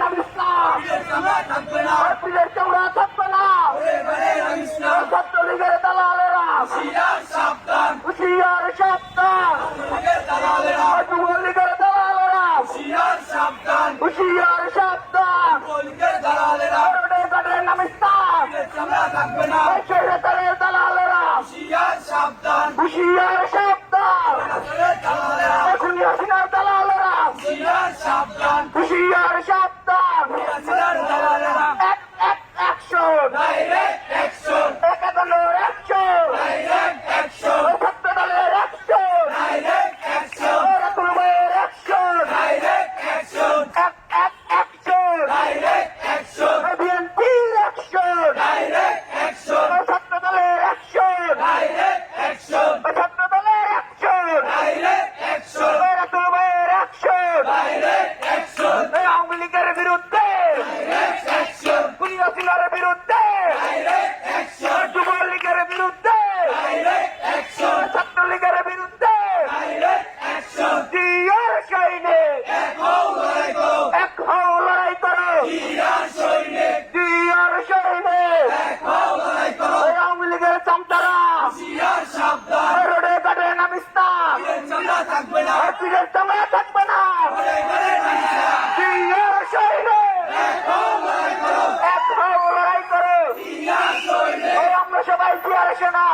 নাম ইসলাম, পীরের চামড়া থাকবে না, ছাত্রলীগের দালালেরা হুঁশিয়ার সাবধান, যুবলীগের দালালেরা হুঁশিয়ার সাবধান, নাম ইসলাম, শহীদের দালালেরা হুঁশিয়ার সাবধান, হাসিনার দালালেরা হুঁশিয়ার সাবধান, অ্যাকশন, একাদলের অ্যাকশন, ছাত্র দলের অ্যাকশন, রাতুল ভাইয়ের অ্যাকশন, অ্যাকশন, বিএনপির অ্যাকশন, ছাত্র দলের অ্যাকশন, ছাত্র দলের অ্যাকশন, রাতুল ভাইয়ের অ্যাকশন, আওয়ামী লীগের বিরুদ্ধে, হাসিনার বিরুদ্ধে, যুবলীগের বিরুদ্ধে, ছাত্রলীগের বিরুদ্ধে, জিয়ার সৈনিক এক হও লড়াই করো, জিয়ার সৈনিক আওয়ামী লীগের চামচারা রোডে ঘাটে নাম ইসলাম, পীরের চামড়া থাকবে না, জিয়ার সৈনিক এক হও লড়াই করো, আমরা সবাই জিয়ার সেনা।